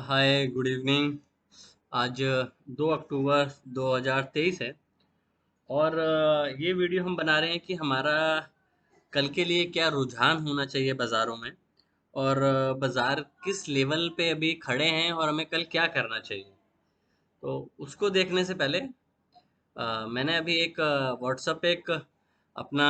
Hi good evening. आज 2 अक्टूबर 2023 है और ये वीडियो हम बना रहे हैं कि हमारा कल के लिए क्या रुझान होना चाहिए बाज़ारों में और बाज़ार किस लेवल पे अभी खड़े हैं और हमें कल क्या करना चाहिए। तो उसको देखने से पहले मैंने अभी एक व्हाट्सएप पे एक अपना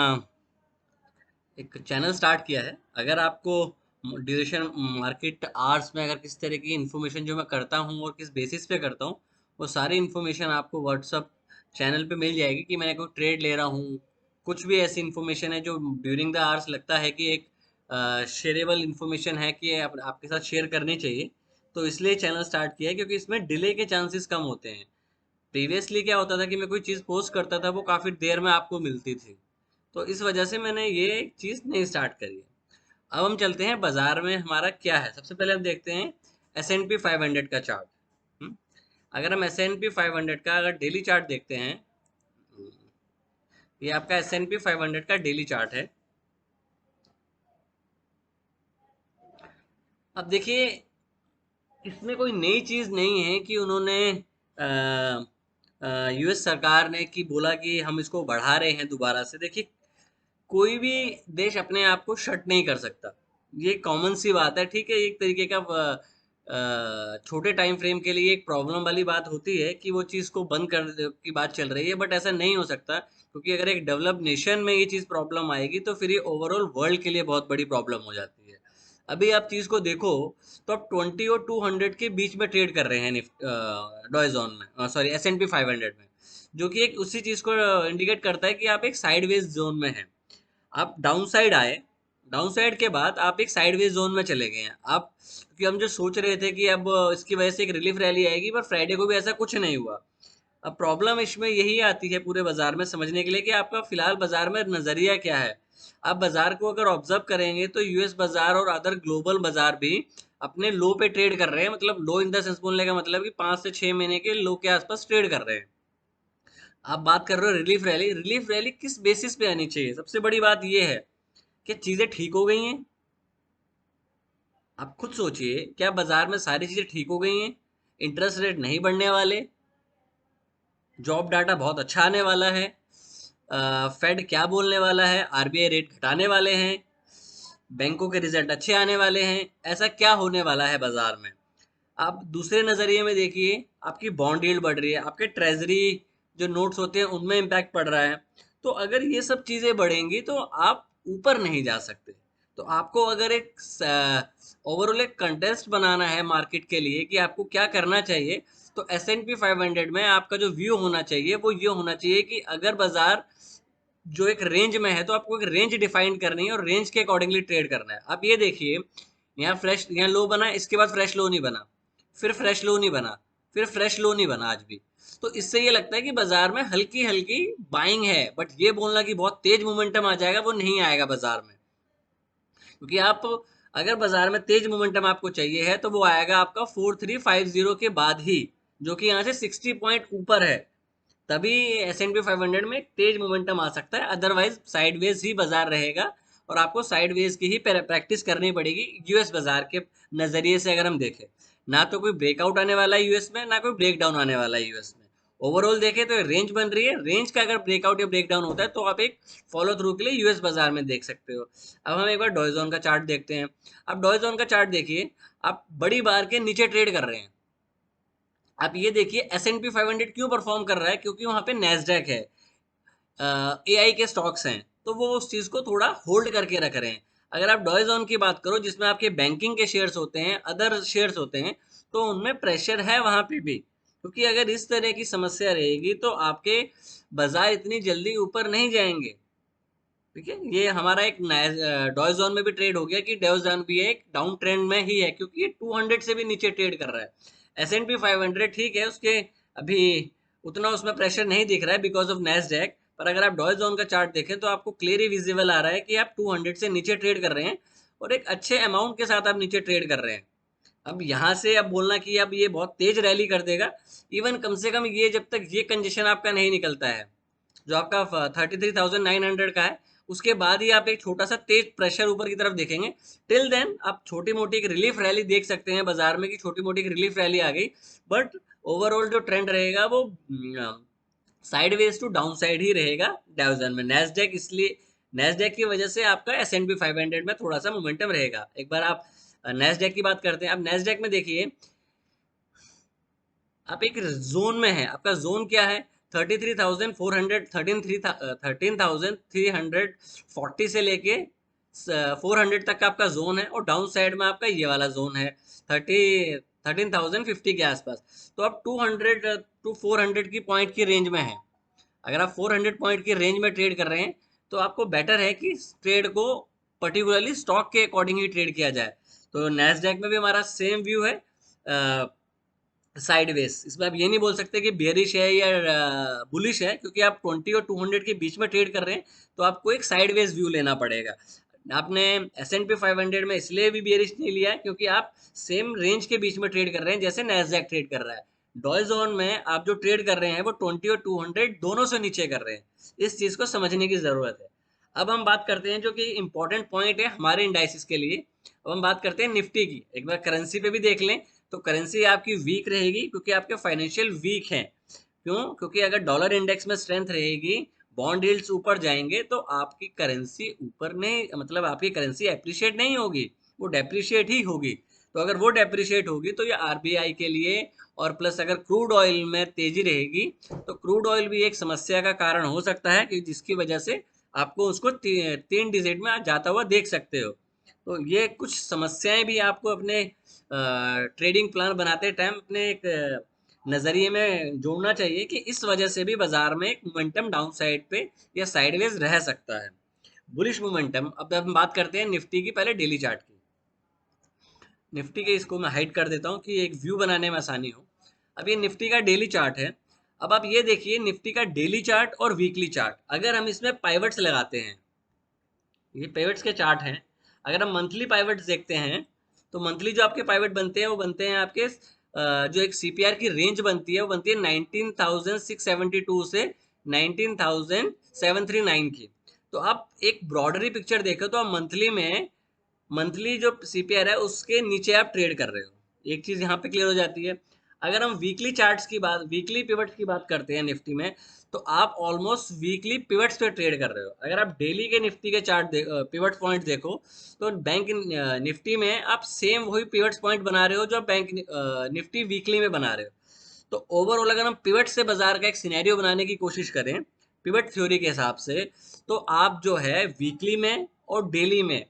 एक चैनल स्टार्ट किया है। अगर आपको ड्यूरेशन मार्केट आवर्स में अगर किस तरह की इन्फॉर्मेशन जो मैं करता हूँ और किस बेसिस पे करता हूँ, वो सारी इन्फॉर्मेशन आपको व्हाट्सअप चैनल पे मिल जाएगी कि मैंने कोई ट्रेड ले रहा हूँ। कुछ भी ऐसी इन्फॉर्मेशन है जो ड्यूरिंग द आवर्स लगता है कि एक शेयरेबल इन्फॉर्मेशन है कि आपके साथ शेयर करनी चाहिए, तो इसलिए चैनल स्टार्ट किया है क्योंकि इसमें डिले के चांसेस कम होते हैं। प्रीवियसली क्या होता था कि मैं कोई चीज़ पोस्ट करता था, वो काफ़ी देर में आपको मिलती थी। तो इस वजह से मैंने ये चीज़ नहीं स्टार्ट करी है। अब हम चलते हैं बाजार में हमारा क्या है। सबसे पहले हम देखते हैं एस एन पी 500 का चार्ट। अगर हम एस एन पी 500 का अगर डेली चार्ट देखते हैं, हम्म, ये आपका एस एन पी 500 का डेली चार्ट है। अब देखिए, इसमें कोई नई चीज़ नहीं है कि उन्होंने यूएस सरकार ने कि बोला कि हम इसको बढ़ा रहे हैं दोबारा से। देखिए, कोई भी देश अपने आप को शट नहीं कर सकता, ये कॉमन सी बात है। ठीक है, एक तरीके का छोटे टाइम फ्रेम के लिए एक प्रॉब्लम वाली बात होती है कि वो चीज़ को बंद कर की बात चल रही है, बट ऐसा नहीं हो सकता क्योंकि अगर एक डेवलप्ड नेशन में ये चीज़ प्रॉब्लम आएगी तो फिर ये ओवरऑल वर्ल्ड के लिए बहुत बड़ी प्रॉब्लम हो जाती है। अभी आप चीज़ को देखो तो आप 20 और 200 के बीच में ट्रेड कर रहे हैं डॉयजोन में, सॉरी एस एन पी 500 में, जो कि एक उसी चीज़ को इंडिकेट करता है कि आप एक साइडवेज जोन में हैं। आप डाउन साइड आए, डाउन साइड के बाद आप एक साइडवेज जोन में चले गए हैं आप, क्योंकि हम जो सोच रहे थे कि अब इसकी वजह से एक रिलीफ रैली आएगी, पर फ्राइडे को भी ऐसा कुछ नहीं हुआ। अब प्रॉब्लम इसमें यही आती है पूरे बाजार में समझने के लिए कि आपका फिलहाल बाजार में नजरिया क्या है। आप बाजार को अगर ऑब्जर्व करेंगे तो यूएस बाजार और अदर ग्लोबल बाजार भी अपने लो पे ट्रेड कर रहे हैं। मतलब लो इन द सेंस बोलने का मतलब कि 5 से 6 महीने के लो के आसपास ट्रेड कर रहे हैं। आप बात कर रहे हो रिलीफ रैली, रिलीफ रैली किस बेसिस पे आनी चाहिए? सबसे बड़ी बात यह है कि चीजें ठीक हो गई हैं। आप खुद सोचिए, क्या बाजार में सारी चीजें ठीक हो गई हैं? इंटरेस्ट रेट नहीं बढ़ने वाले, जॉब डाटा बहुत अच्छा आने वाला है, फेड क्या बोलने वाला है, आरबीआई रेट घटाने वाले हैं, बैंकों के रिजल्ट अच्छे आने वाले हैं। ऐसा क्या होने वाला है बाजार में? आप दूसरे नजरिए में देखिए, आपकी बॉन्ड यील्ड बढ़ रही है, आपके ट्रेजरी जो नोट्स होते हैं उनमें इम्पैक्ट पड़ रहा है। तो अगर ये सब चीजें बढ़ेंगी तो आप ऊपर नहीं जा सकते। तो आपको अगर एक ओवरऑल एक कंटेस्ट बनाना है मार्केट के लिए कि आपको क्या करना चाहिए, तो एस एन पी 500 में आपका जो व्यू होना चाहिए वो ये होना चाहिए कि अगर बाजार जो एक रेंज में है तो आपको एक रेंज डिफाइन करनी है और रेंज के अकॉर्डिंगली ट्रेड करना है। आप ये देखिए, यहाँ फ्रेश, यहाँ लो बना, इसके बाद फ्रेश लो नहीं बना, फिर फ्रेश लो नहीं बना, फिर फ्रेश लो नहीं बना आज भी। तो इससे ये लगता है कि बाजार में हल्की हल्की बाइंग है, बट ये बोलना कि बहुत तेज मोमेंटम आ जाएगा, वो नहीं आएगा बाजार में। क्योंकि आप अगर बाजार में तेज मोमेंटम आपको चाहिए है तो वो आएगा आपका 4350 के बाद ही, जो कि यहाँ से 60 पॉइंट ऊपर है। तभी एस एन पी 500 में एक तेज मोमेंटम आ सकता है, अदरवाइज साइडवेज ही बाजार रहेगा। और आपको साइडवेज की ही प्रैक्टिस करनी पड़ेगी यूएस बाजार के नजरिए से। अगर हम देखें, ना तो कोई ब्रेकआउट आने वाला है यूएस में, ना कोई ब्रेक डाउन आने वाला है यूएस में। ओवरऑल देखें तो रेंज बन रही है, रेंज का अगर ब्रेकआउट या ब्रेक डाउन होता है तो आप एक फॉलो थ्रू के लिए यूएस बाजार में देख सकते हो। अब हम एक बार डॉयजोन का चार्ट देखते हैं। अब डॉयजोन का चार्ट देखिए, आप बड़ी बार के नीचे ट्रेड कर रहे हैं। आप ये देखिए एस एन पी 500 क्यों परफॉर्म कर रहा है, क्योंकि वहां पे नेस्डेक है, एआई के स्टॉक्स हैं, तो वो उस चीज को थोड़ा होल्ड करके रख रहे हैं। अगर आप डॉयजोन की बात करो जिसमें आपके बैंकिंग के शेयर्स होते हैं, अदर शेयर्स होते हैं, तो उनमें प्रेशर है वहां पे भी, क्योंकि अगर इस तरह की समस्या रहेगी तो आपके बाजार इतनी जल्दी ऊपर नहीं जाएंगे। ठीक है, ये हमारा एक डॉयजोन में भी ट्रेड हो गया कि डॉयजोन भी एक डाउन ट्रेंड में ही है, क्योंकि ये 200 से भी नीचे ट्रेड कर रहा है। एस एन पी 500 ठीक है, उसके अभी उतना उसमें प्रेशर नहीं दिख रहा है बिकॉज ऑफ नैस्डैक, पर अगर आप डॉयजोन का चार्ट देखें तो आपको क्लियरली विजिबल आ रहा है कि आप 200 से नीचे ट्रेड कर रहे हैं और एक अच्छे अमाउंट के साथ आप नीचे ट्रेड कर रहे हैं। अब यहाँ से अब बोलना कि अब ये बहुत तेज रैली कर देगा, इवन कम से कम ये जब तक ये कंजेशन आपका नहीं निकलता है जो आपका 33,900 का है, उसके बाद ही आप एक छोटा सा तेज प्रेशर ऊपर की तरफ देखेंगे। टिल देन आप छोटी मोटी एक रिलीफ रैली देख सकते हैं बाजार में, कि छोटी मोटी एक रिलीफ रैली आ गई, बट ओवरऑल जो ट्रेंड रहेगा वो साइडवेज टू डाउन साइड ही रहेगा डाउजन में। नेस्डेक इसलिए, नेस्डेक की वजह से आपका S&P 500 में थोड़ा सा मोमेंटम रहेगा। एक बार आप नेस्डेक की बात करते हैं। अब नेस्डेक में देखिए, आप एक जोन में है, आपका जोन क्या है, 33,400, 13,340 से लेके 400 तक का आपका जोन है, और डाउन साइड में आपका ये वाला जोन है 13,050 के आसपास। तो आप 200 टू 400 की पॉइंट की रेंज में है। अगर आप 400 पॉइंट की रेंज में ट्रेड कर रहे हैं तो आपको बेटर है कि ट्रेड को पर्टिकुलरली स्टॉक के अकॉर्डिंग ही ट्रेड किया जाए। तो नैस्डैक में भी हमारा सेम व्यू है, साइडवेज। इसमें आप ये नहीं बोल सकते कि बेयरिश है या बुलिश है, क्योंकि आप 20 और 200 के बीच में ट्रेड कर रहे हैं, तो आपको एक साइडवेज व्यू लेना पड़ेगा। आपने S&P 500 में इसलिए भी बेयरिश नहीं लिया है क्योंकि आप सेम रेंज के बीच में ट्रेड कर रहे हैं जैसे नैस्डैक ट्रेड कर रहा है। डॉय जोन में आप जो ट्रेड कर रहे हैं वो 20 और 200 दोनों से नीचे कर रहे हैं। इस चीज को समझने की जरूरत है। अब हम बात करते हैं जो कि इंपॉर्टेंट पॉइंट है हमारे इंडाइसिस के लिए। अब हम बात करते हैं निफ्टी की। एक बार करेंसी पे भी देख लें, तो करेंसी आपकी वीक रहेगी क्योंकि आपके फाइनेंशियल वीक हैं। क्यों? क्योंकि अगर डॉलर इंडेक्स में स्ट्रेंथ रहेगी, बॉन्ड यील्ड्स ऊपर जाएंगे, तो आपकी करेंसी ऊपर नहीं, मतलब आपकी करेंसी एप्रिशिएट नहीं होगी, वो डेप्रिशिएट ही होगी। तो अगर वो डेप्रिशिएट होगी तो ये आरबीआई के लिए, और प्लस अगर क्रूड ऑयल में तेजी रहेगी तो क्रूड ऑयल भी एक समस्या का कारण हो सकता है, कि जिसकी वजह से आपको उसको 3 डिजिट में जाता हुआ देख सकते हो। तो ये कुछ समस्याएं भी आपको अपने ट्रेडिंग प्लान बनाते टाइम अपने एक नजरिए में जोड़ना चाहिए, कि इस वजह से भी बाजार में एक मोमेंटम डाउन साइड पे या साइडवेज रह सकता है, बुलिश मोमेंटम। अब हम बात करते हैं निफ्टी की, पहले डेली चार्ट की। निफ्टी के इसको मैं हाइड कर देता हूँ कि एक व्यू बनाने में आसानी हो। अब ये निफ्टी का डेली चार्ट है। अब आप ये देखिए निफ्टी का डेली चार्ट और वीकली चार्ट, अगर हम इसमें पाइवट्स लगाते हैं, ये पाइवट्स के चार्ट हैं। अगर हम मंथली पाइवट्स देखते हैं, तो मंथली जो आपके पाइवट बनते हैं वो बनते हैं आपके जो एक सीपीआर की रेंज बनती है वो बनती है 19,672 से 19,739 की। तो आप एक ब्रॉडरी पिक्चर देखो तो आप मंथली में, मंथली जो सीपीआर है उसके नीचे आप ट्रेड कर रहे हो। एक चीज यहाँ पे क्लियर हो जाती है। अगर हम वीकली चार्ट्स की बात, वीकली पिवट्स की बात करते हैं निफ्टी में, तो आप ऑलमोस्ट वीकली पिवट्स पे ट्रेड कर रहे हो। अगर आप डेली के निफ्टी के चार्ट पिवट पॉइंट देखो, तो बैंक निफ्टी में आप सेम वही पिवट्स पॉइंट बना रहे हो जो आप बैंक निफ्टी वीकली में बना रहे हो। तो ओवरऑल अगर हम पिवट से बाजार का एक सिनेरियो बनाने की कोशिश करें पिवट थ्योरी के हिसाब से, तो आप जो है वीकली में और डेली में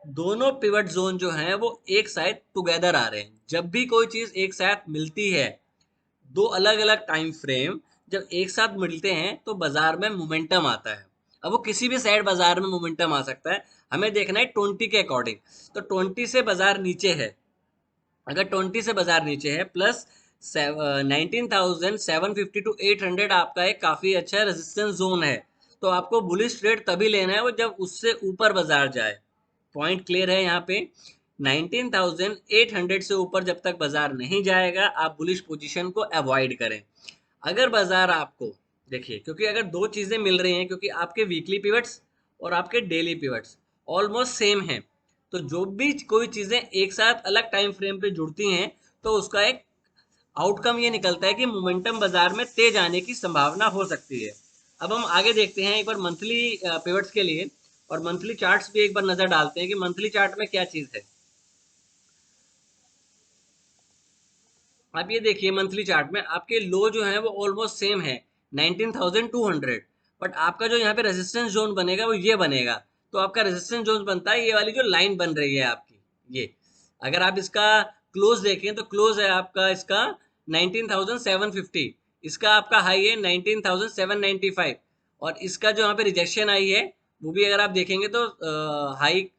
दोनों पिवट जोन जो हैं वो एक साथ टुगेदर आ रहे हैं। जब भी कोई चीज एक साथ मिलती है, दो अलग अलग टाइम फ्रेम जब एक साथ मिलते हैं तो बाजार में मोमेंटम आता है। अब वो किसी भी साइड बाजार में मोमेंटम आ सकता है, हमें देखना है 20 के अकॉर्डिंग। तो 20 से बाजार नीचे है, अगर 20 से बाजार नीचे है प्लस 19,750 टू 800 आपका एक काफी अच्छा रेजिस्टेंस जोन है, तो आपको बुलिश ट्रेड तभी लेना है वो जब उससे ऊपर बाजार जाए। पॉइंट क्लियर है यहाँ पे। 19,800 से ऊपर जब तक बाजार नहीं जाएगा आप बुलिश पोजीशन को अवॉइड करें। अगर बाजार आपको, देखिए क्योंकि अगर दो चीजें मिल रही हैं, क्योंकि आपके वीकली पिवट्स और आपके डेली पिवट्स ऑलमोस्ट सेम हैं, तो जो भी कोई चीजें एक साथ अलग टाइम फ्रेम पे जुड़ती हैं तो उसका एक आउटकम ये निकलता है कि मोमेंटम बाजार में तेज आने की संभावना हो सकती है। अब हम आगे देखते हैं एक बार मंथली पिवट्स के लिए, और मंथली चार्ट्स भी एक बार नजर डालते हैं कि मंथली चार्ट में क्या चीज है। आप ये देखिए मंथली चार्ट में आपके लो जो है वो ऑलमोस्ट सेम है 19,200, बट आपका जो यहाँ पे रेजिस्टेंस जोन बनेगा वो ये बनेगा। तो आपका रेजिस्टेंस जोन बनता है ये वाली जो लाइन बन रही है आपकी, ये अगर आप इसका क्लोज देखें तो क्लोज है आपका इसका 19,750, इसका आपका हाई है 19,795, और इसका जो यहाँ पे रिजेक्शन आई है वो भी अगर आप देखेंगे तो हाई,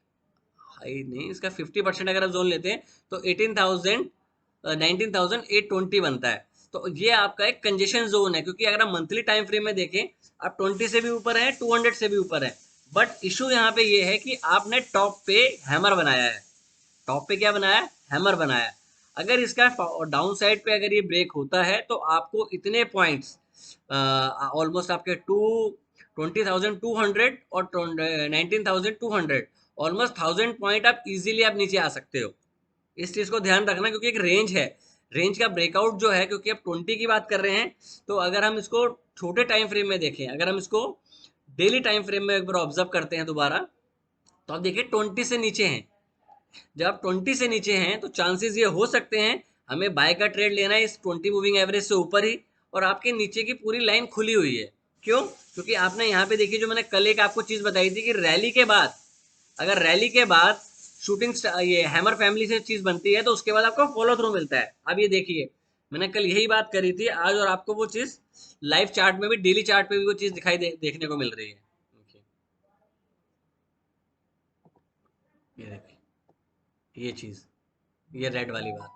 हाई नहीं, इसका 50% अगर आप जोन लेते हैं तो 19,820 बनता है। तो ये आपका एक कंजेशन जोन है, क्योंकि अगर आप मंथली टाइम फ्रेम में देखें आप 20 से भी ऊपर है, 200 से भी ऊपर है, बट इशू यहाँ पे ये है कि आपने टॉप पे हैमर बनाया है। टॉप पे क्या बनाया है? हैमर बनाया है। अगर इसका डाउन साइड पे अगर ये ब्रेक होता है तो आपको इतने पॉइंट्स ऑलमोस्ट आपके 20,200 और 19,200, ऑलमोस्ट 1000 पॉइंट आप इजीली आप नीचे आ सकते हो। इस चीज को ध्यान रखना, क्योंकि एक रेंज है, रेंज का ब्रेकआउट जो है, क्योंकि अब 20 की बात कर रहे हैं, तो अगर हम इसको छोटे टाइम फ्रेम में देखें, अगर हम इसको डेली टाइम फ्रेम में एक बार ऑब्जर्व करते हैं दोबारा, तो आप देखिए 20 से नीचे हैं। जब आप 20 से नीचे हैं तो चांसेस ये हो सकते हैं हमें बाय का ट्रेड लेना है इस 20 मूविंग एवरेज से ऊपर ही, और आपके नीचे की पूरी लाइन खुली हुई है। क्यों? क्योंकि आपने यहाँ पे देखिए, जो मैंने कल एक आपको चीज बताई थी कि रैली के बाद, अगर रैली के बाद शूटिंग ये हैमर फैमिली से चीज बनती है तो उसके बाद आपको फॉलो थ्रू मिलता है। अब ये देखिए, मैंने कल यही बात करी थी आज, और आपको वो चीज लाइव चार्ट में भी, डेली चार्ट पे भी वो चीज दिखाई देखने को मिल रही है। ये देखिए, ये चीज, ये रेड वाली बात।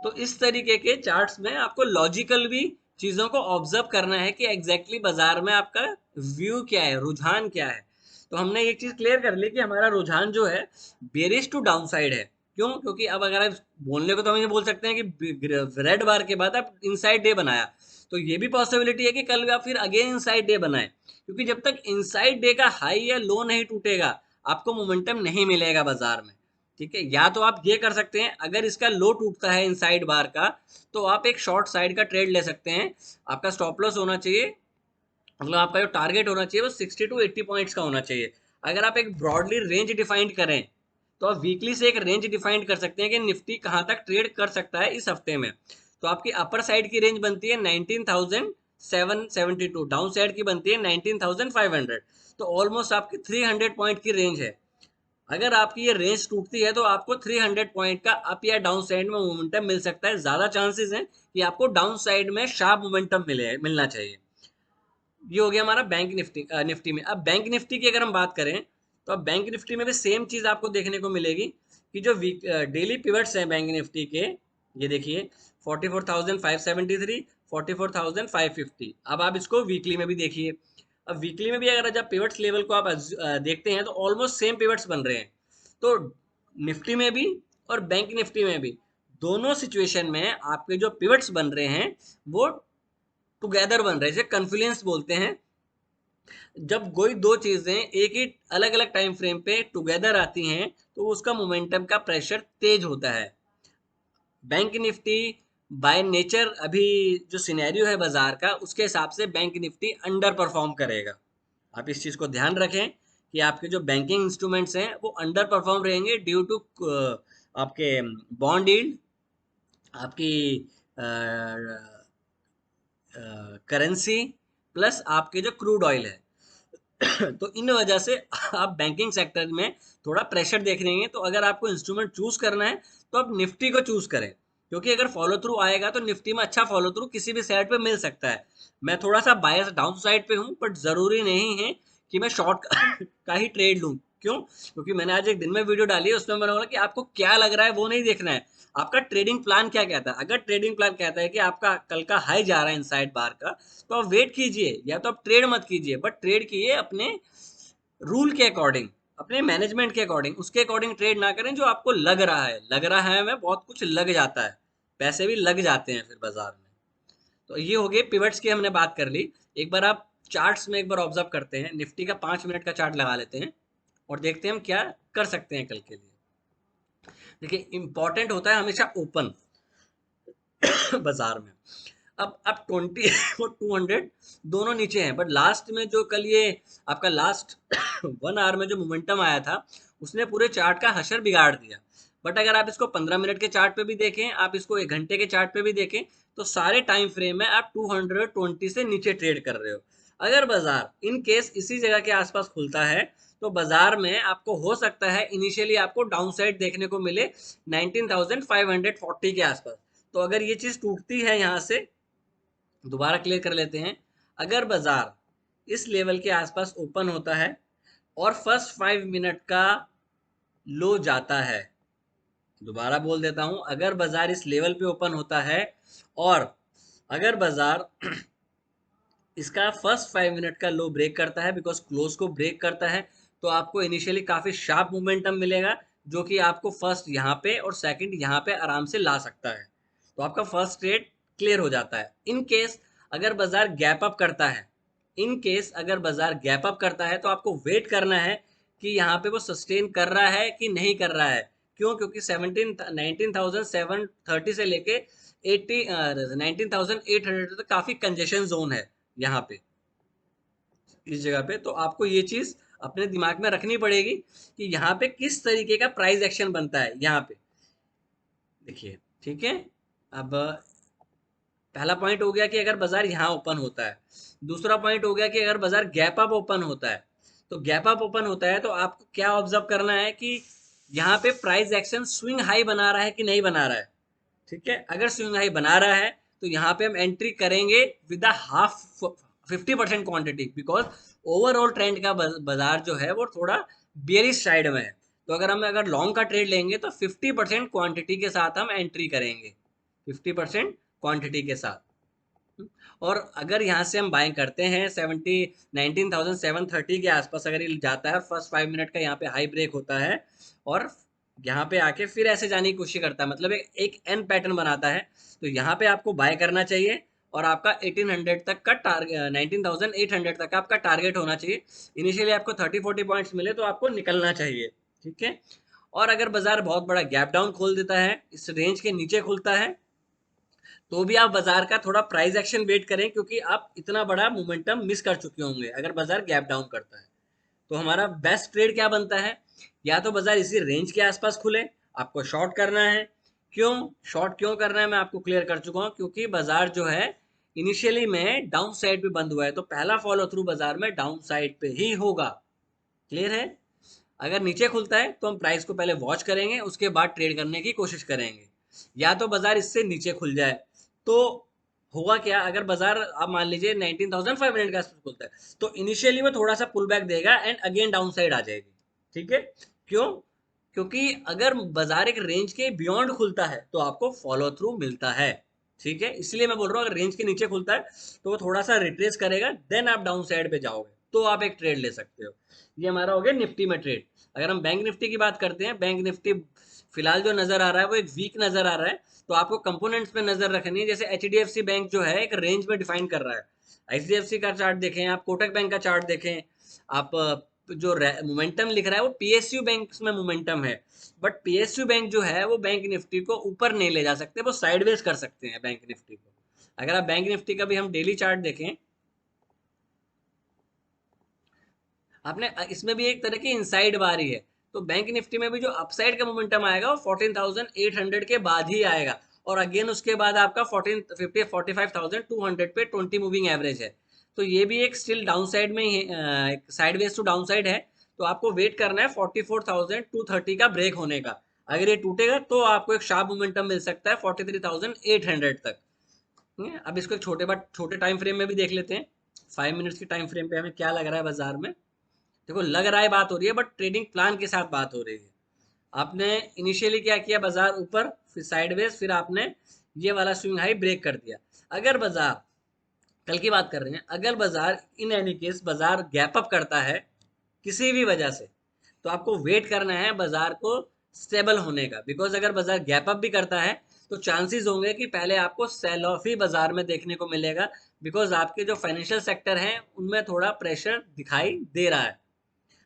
तो इस तरीके के चार्ट्स में आपको लॉजिकल भी चीजों को ऑब्जर्व करना है कि एग्जैक्टली बाजार में आपका व्यू क्या है, रुझान क्या है। तो हमने एक चीज क्लियर कर ली कि हमारा रुझान जो है बेरिश टू डाउन साइड है। क्यों? क्योंकि अब अगर आप बोलने को तो हम ये बोल सकते हैं कि रेड बार के बाद आप इनसाइड डे बनाया, तो ये भी पॉसिबिलिटी है कि कल भी आप फिर अगेन इनसाइड डे बनाए, क्योंकि जब तक इनसाइड डे का हाई या लो नहीं टूटेगा आपको मोमेंटम नहीं मिलेगा बाजार में। ठीक है, या तो आप ये कर सकते हैं, अगर इसका लो टूटता है इनसाइड बार का, तो आप एक शॉर्ट साइड का ट्रेड ले सकते हैं। आपका स्टॉप लॉस होना चाहिए, मतलब आपका जो टारगेट होना चाहिए वो 60 टू 80 पॉइंट्स का होना चाहिए। अगर आप एक ब्रॉडली रेंज डिफाइंड करें, तो आप वीकली से एक रेंज डिफाइंड कर सकते हैं कि निफ्टी कहाँ तक ट्रेड कर सकता है इस हफ्ते में। तो आपकी अपर साइड की रेंज बनती है 19,772, डाउन साइड की बनती है 19,500, तो ऑलमोस्ट आपकी 300 पॉइंट की रेंज है। अगर आपकी ये रेंज टूटती है तो आपको 300 पॉइंट का अप या डाउन साइड में मोमेंटम मिल सकता है। ज्यादा चांसेस हैं कि आपको डाउन साइड में शार्प मोमेंटम मिलना चाहिए। ये हो गया हमारा बैंक निफ्टी। निफ्टी में, अब बैंक निफ्टी की अगर हम बात करें, तो अब बैंक निफ्टी में भी सेम चीज आपको देखने को मिलेगी कि जो डेली पिवट्स हैं बैंक निफ्टी के, ये देखिए 44,573, 44,550। अब आप इसको वीकली में भी देखिए। अब वीकली में भी अगर जब पिवट्स लेवल को आप देखते हैं तो ऑलमोस्ट सेम पिवट्स बन रहे हैं। तो निफ्टी में भी और बैंक निफ्टी में भी, दोनों सिचुएशन में आपके जो पिवट्स बन रहे हैं वो टुगेदर बन रहे हैं, इसे कन्फ्लुएंस बोलते हैं। जब कोई दो चीजें एक ही अलग अलग टाइम फ्रेम पे टुगेदर आती हैं तो उसका मोमेंटम का प्रेशर तेज होता है। बैंक निफ्टी बाय नेचर, अभी जो सिनेरियो है बाजार का, उसके हिसाब से बैंक निफ्टी अंडर परफॉर्म करेगा। आप इस चीज को ध्यान रखें कि आपके जो बैंकिंग इंस्ट्रूमेंट्स हैं वो अंडर परफॉर्म रहेंगे ड्यू टू आपके बॉन्ड यील्ड, आपकी करेंसी, प्लस आपके जो क्रूड ऑयल है। तो इन वजह से आप बैंकिंग सेक्टर में थोड़ा प्रेशर देख रहे हैं। तो अगर आपको इंस्ट्रूमेंट चूज करना है तो आप निफ्टी को चूज करें, क्योंकि अगर फॉलो थ्रू आएगा तो निफ्टी में अच्छा फॉलो थ्रू किसी भी साइड पे मिल सकता है। मैं थोड़ा सा बायस डाउन साइड पे हूँ, बट जरूरी नहीं है कि मैं शॉर्ट का ही ट्रेड लूँ। क्यों? क्योंकि मैंने आज एक दिन में वीडियो डाली है, उसमें मैंने बोला कि आपको क्या लग रहा है वो नहीं देखना है, आपका ट्रेडिंग प्लान क्या कहता है। अगर ट्रेडिंग प्लान कहता है कि आपका कल का हाई जा रहा है इनसाइड बार का, तो आप वेट कीजिए, या तो आप ट्रेड मत कीजिए, बट ट्रेड कीजिए अपने रूल के अकॉर्डिंग, अपने मैनेजमेंट के अकॉर्डिंग, उसके अकॉर्डिंग ट्रेड ना करें जो आपको लग रहा है। लग रहा है में बहुत कुछ लग जाता है, पैसे भी लग जाते हैं फिर बाजार में। तो ये हो गए पिवट्स की, हमने बात कर ली। एक बार आप चार्ट्स में एक बार ऑब्जर्व करते हैं, निफ्टी का 5 मिनट का चार्ट लगा लेते हैं और देखते हैं हम क्या कर सकते हैं कल के लिए। देखिए, इंपॉर्टेंट होता है हमेशा ओपन बाजार में। अब 20 और 200 दोनों नीचे हैं, बट लास्ट में जो कल ये आपका लास्ट 1 आवर में जो मोमेंटम आया था उसने पूरे चार्ट का हशर बिगाड़ दिया। बट अगर आप इसको 15 मिनट के चार्ट पे भी देखें, आप इसको 1 घंटे के चार्ट पे भी देखें, तो सारे टाइम फ्रेम में आप 220 से नीचे ट्रेड कर रहे हो। अगर बाजार इन केस इसी जगह के आसपास खुलता है तो बाजार में आपको हो सकता है इनिशियली आपको डाउन साइड देखने को मिले 19,540 के आसपास। तो अगर ये चीज टूटती है, यहाँ से दोबारा क्लियर कर लेते हैं, अगर बाजार इस लेवल के आसपास ओपन होता है और फर्स्ट 5 मिनट का लो जाता है, दोबारा बोल देता हूं, अगर बाजार इस लेवल पे ओपन होता है और अगर बाजार इसका फर्स्ट 5 मिनट का लो ब्रेक करता है, बिकॉज क्लोज को ब्रेक करता है, तो आपको इनिशियली काफी शार्प मोमेंटम मिलेगा, जो कि आपको फर्स्ट यहाँ पे और सेकंड यहाँ पे आराम से ला सकता है। तो आपका फर्स्ट ट्रेड क्लियर हो जाता है। इन केस अगर बाजार गैप अप करता है, इन केस अगर बाजार गैप अप करता है तो आपको वेट करना है कि यहाँ पे वो सस्टेन कर रहा है कि नहीं कर रहा है। क्यों? क्योंकि 19,730 से लेके 19,800 तक काफी कंजेशन जोन है यहाँ पे, इस जगह पे। तो आपको ये चीज अपने दिमाग में रखनी पड़ेगी कि यहाँ पे किस तरीके का प्राइस एक्शन बनता है यहाँ पे। देखिए, ठीक है। अब पहला पॉइंट हो गया कि अगर बाजार यहाँ ओपन होता है। दूसरा पॉइंट हो गया कि अगर बाजार गैप अप ओपन होता है। तो गैप अप ओपन होता है तो आपको क्या ऑब्जर्व करना है कि यहाँ पे प्राइस एक्शन स्विंग हाई बना रहा है कि नहीं बना रहा है। ठीक है, अगर स्विंग हाई बना रहा है तो यहाँ पे हम एंट्री करेंगे with half 50% quantity, because overall trend का बाजार जो है वो थोड़ा बेयरिश साइड में है। तो अगर लॉन्ग का ट्रेड लेंगे तो 50% क्वांटिटी के साथ हम एंट्री करेंगे, 50% क्वांटिटी के साथ। और अगर यहाँ से हम बाइंग करते हैं 19,730 के आसपास अगर ये जाता है, फर्स्ट 5 मिनट का यहाँ पे हाई ब्रेक होता है और यहाँ पे आके फिर ऐसे जाने की कोशिश करता है, मतलब एक एन पैटर्न बनाता है, तो यहाँ पे आपको बाय करना चाहिए और आपका 1800 तक का टारगेट, 19,800 तक का आपका टारगेट होना चाहिए। इनिशियली आपको 30-40 पॉइंट्स मिले तो आपको निकलना चाहिए। ठीक है। और अगर बाजार बहुत बड़ा गैप डाउन खोल देता है, इस रेंज के नीचे खुलता है, तो भी आप बाजार का थोड़ा प्राइस एक्शन वेट करें, क्योंकि आप इतना बड़ा मोमेंटम मिस कर चुके होंगे अगर बाजार गैप डाउन करता है। तो हमारा बेस्ट ट्रेड क्या बनता है? या तो बाजार इसी रेंज के आसपास खुले, आपको शॉर्ट करना है। क्यों शॉर्ट क्यों करना है मैं आपको क्लियर कर चुका हूँ, क्योंकि बाजार जो है इनिशियली में डाउन साइड पे बंद हुआ है, तो पहला फॉलो थ्रू बाजार में डाउन साइड पे ही होगा। क्लियर है? अगर नीचे खुलता है तो हम प्राइस को पहले वॉच करेंगे, उसके बाद ट्रेड करने की कोशिश करेंगे। या तो बाजार इससे नीचे खुल जाए तो होगा क्या? अगर बाजार आप मान लीजिए 19,500 के आसपास खुलता है तो इनिशियली वो थोड़ा सा पुल बैक देगा एंड अगेन डाउन साइड आ जाएगी। ठीक है। क्यों? क्योंकि अगर बाजार एक रेंज के बियॉन्ड खुलता है तो आपको फॉलो थ्रू मिलता है। ठीक है, इसलिए मैं बोल रहा हूँ अगर रेंज के नीचे खुलता है तो वो थोड़ा सा रिट्रेस करेगा, देन आप डाउन साइड पे जाओगे तो आप एक ट्रेड ले सकते हो। ये हमारा हो गया निफ्टी में ट्रेड। अगर हम बैंक निफ्टी की बात करते हैं, बैंक निफ्टी फिलहाल जो नजर आ रहा है वो एक वीक नजर आ रहा है, तो आपको कंपोनेंट्स पे नजर रखनी है। जैसे एचडीएफसी बैंक जो है एक रेंज में डिफाइन कर रहा है, एचडीएफसी का चार्ट देखें, आप कोटक बैंक का चार्ट देखें, आप जो मोमेंटम लिख रहा है वो पीएसयू बैंक में मोमेंटम है, बट पीएसयू बैंक जो है वो बैंक निफ्टी को ऊपर नहीं ले जा सकते, वो साइडवेज कर सकते हैं बैंक निफ्टी को। अगर आप बैंक निफ्टी का भी हम डेली चार्ट देखें, आपने इसमें भी एक तरह की इनसाइड बार ही है, तो बैंक निफ्टी में भी जो अपसाइड का मोमेंटम आएगा वो 14,800 के बाद ही आएगा, और अगेन उसके बाद आपका 45,200 पे 20 मूविंग एवरेज है। तो ये भी एक स्टिल डाउन साइड में ही एक साइडवेज टू डाउन साइड है। तो आपको वेट करना है 44,230 का ब्रेक होने का। अगर ये टूटेगा तो आपको एक शार्प मोमेंटम मिल सकता है 43,800 तक। अब इसको एक छोटे टाइम फ्रेम में भी देख लेते हैं। 5 मिनट्स की टाइम फ्रेम पे हमें क्या लग रहा है बाजार में। देखो, लग रहा है बात हो रही है, बट ट्रेडिंग प्लान के साथ बात हो रही है। आपने इनिशियली क्या किया, बाजार ऊपर फिर साइडवेज, फिर आपने ये वाला स्विंग हाई ब्रेक कर दिया। अगर बाजार, कल की बात कर रहे हैं, अगर बाजार इन एनी केस बाजार गैप अप करता है किसी भी वजह से, तो आपको वेट करना है बाजार को स्टेबल होने का, बिकॉज अगर बाजार गैप अप भी करता है तो चांसेस होंगे कि पहले आपको सेल ऑफ ही बाजार में देखने को मिलेगा, बिकॉज आपके जो फाइनेंशियल सेक्टर हैं उनमें थोड़ा प्रेशर दिखाई दे रहा है।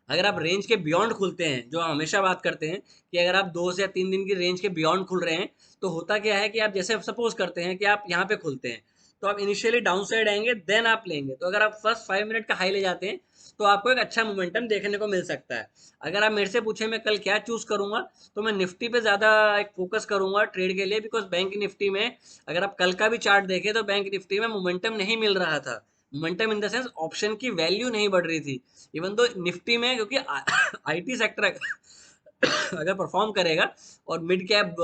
अगर आप रेंज के बियॉन्ड खुलते हैं, जो हम हमेशा बात करते हैं कि अगर आप 2 से 3 दिन की रेंज के बियॉन्ड खुल रहे हैं, तो होता क्या है कि आप जैसे सपोज करते हैं कि आप यहाँ पे खुलते हैं, तो आप इनिशियली डाउन साइड आएंगे, देन आप लेंगे, तो अगर आप फर्स्ट 5 मिनट का हाई ले जाते हैं तो आपको एक अच्छा मोमेंटम देखने को मिल सकता है। अगर आप मेरे से पूछे मैं कल क्या चूज करूंगा, तो मैं निफ्टी पे ज्यादा एक फोकस करूंगा ट्रेड के लिए, बिकॉज बैंक निफ्टी में अगर आप कल का भी चार्ट देखें तो बैंक निफ्टी में मोमेंटम नहीं मिल रहा था। Momentum in the sense option की वैल्यू नहीं बढ़ रही थी। इवन दो निफ्टी में, क्योंकि आईटी सेक्टर अगर परफॉर्म करेगा और mid cap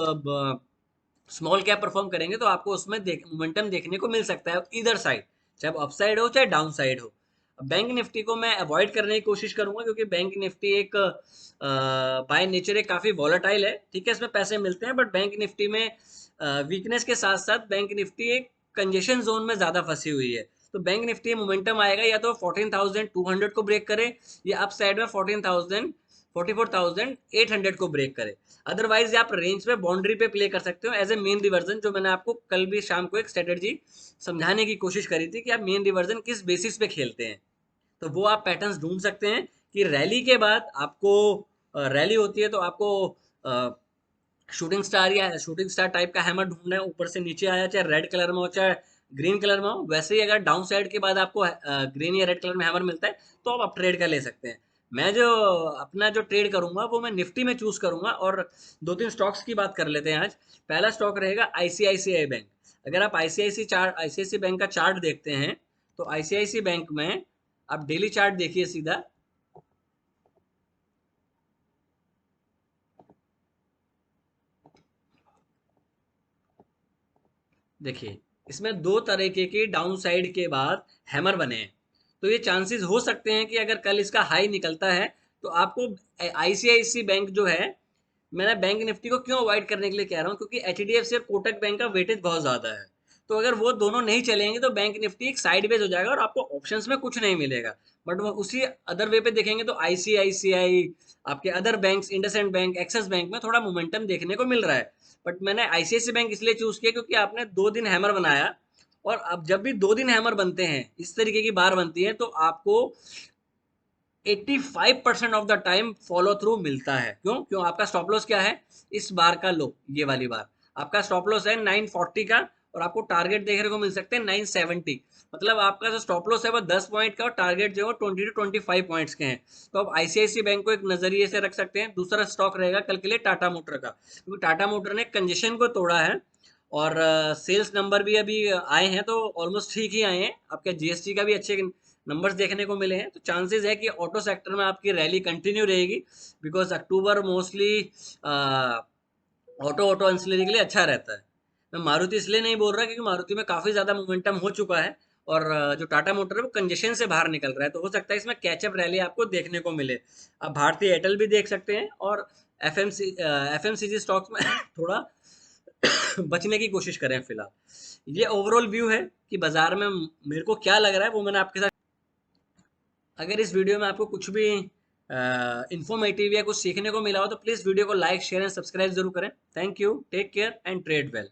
small cap perform करेंगे तो आपको उसमें मोमेंटम देखने को मिल सकता है इधर साइड, चाहे अप साइड हो चाहे डाउन साइड हो। बैंक निफ्टी को मैं अवॉइड करने की कोशिश करूंगा, क्योंकि बैंक निफ्टी एक बाय नेचर एक काफी वॉलेटाइल है। ठीक है, इसमें पैसे मिलते हैं, बट बैंक निफ्टी में वीकनेस के साथ साथ बैंक निफ्टी एक कंजेशन जोन में ज्यादा फंसी हुई है। तो बैंक निफ्टी मोमेंटम आएगा या तो 14,200 को ब्रेक करे, या अप साइड में 14,000 44,800 को ब्रेक करे। अदरवाइज आप रेंज पे बाउंड्री पे प्ले कर सकते हो एज ए मेन रिवर्जन, जो मैंने आपको कल भी शाम को एक स्ट्रेटेजी समझाने की कोशिश करी थी कि आप मेन रिवर्जन किस बेसिस पे खेलते हैं। तो वो आप पैटर्न्स ढूंढ सकते हैं कि रैली के बाद आपको, रैली होती है तो आपको शूटिंग स्टार या शूटिंग स्टार टाइप का हैमर ढूंढना है, ऊपर से नीचे आया, चाहे रेड कलर में हो चाहे ग्रीन कलर में हो। वैसे ही अगर डाउन साइड के बाद आपको ग्रीन या रेड कलर में हैमर मिलता है तो आप ट्रेड का ले सकते हैं। मैं जो अपना जो ट्रेड करूंगा वो मैं निफ्टी में चूज करूंगा। और दो तीन स्टॉक्स की बात कर लेते हैं आज। पहला स्टॉक रहेगा आईसीआईसीआई बैंक। अगर आप आईसीआईसी बैंक का चार्ट देखते हैं तो आईसीआईसी बैंक में आप डेली चार्ट देखिए सीधा। देखिए, इसमें दो तरीके के डाउन साइड के बाद हैमर बने हैं। तो ये चांसेस हो सकते हैं कि अगर कल इसका हाई निकलता है तो आपको आईसीआईसी बैंक जो है, मैं बैंक निफ्टी को क्यों अवॉइड करने के लिए कह रहा हूँ, क्योंकि एचडीएफसी और कोटक बैंक का वेटेज बहुत ज्यादा है। तो अगर वो दोनों नहीं चलेंगे तो बैंक निफ्टी एक साइडवेज हो जाएगा और आपको ऑप्शंस में कुछ नहीं मिलेगा। बट वो उसी अदर वे पे देखेंगे तो आईसीआईसीआई, आपके other banks, IndusInd bank, axis bank में थोड़ा मोमेंटम देखने को मिल रहा है। बट मैंने आईसीआईसी बैंक इसलिए चूज किया क्योंकि आपने 2 दिन हैमर बनाया। और अब जब भी 2 दिन हैमर बनते हैं, इस तरीके की बार बनती है, तो आपको 85% of the time follow through मिलता है। क्यों क्यों आपका स्टॉप लॉस क्या है, इस बार का लो, ये वाली बार आपका स्टॉप लॉस है 940 का, और आपको टारगेट देखने को मिल सकते हैं 970। मतलब आपका जो स्टॉप लॉस है वो 10 पॉइंट का और टारगेट जो है 20 to 25 पॉइंट्स के हैं। तो आप आईसीआईसी बैंक को एक नजरिए से रख सकते हैं। दूसरा स्टॉक रहेगा कल के लिए टाटा मोटर का, क्योंकि टाटा मोटर ने कंजेशन को तोड़ा है और सेल्स नंबर भी अभी आए हैं तो ऑलमोस्ट ठीक ही आए हैं। आपके जीएसटी का भी अच्छे नंबर्स देखने को मिले हैं। तो चांसेस है कि ऑटो सेक्टर में आपकी रैली कंटिन्यू रहेगी, because October mostly auto auto ancillary के लिए अच्छा रहता है। मैं मारुति इसलिए नहीं बोल रहा क्योंकि मारुति में काफ़ी ज़्यादा मोमेंटम हो चुका है, और जो टाटा मोटर है वो कंजेशन से बाहर निकल रहा है, तो हो सकता है इसमें कैचअप रैली आपको देखने को मिले। आप भारतीय एयरटेल भी देख सकते हैं, और एफएमसीजी स्टॉक्स में थोड़ा बचने की कोशिश करें फिलहाल। ये ओवरऑल व्यू है कि बाजार में मेरे को क्या लग रहा है, वो मैंने आपके साथ। अगर इस वीडियो में आपको कुछ भी इंफॉर्मेटिव या कुछ सीखने को मिला हो तो प्लीज़ वीडियो को लाइक शेयर एंड सब्सक्राइब जरूर करें। Thank you, take care and trade well.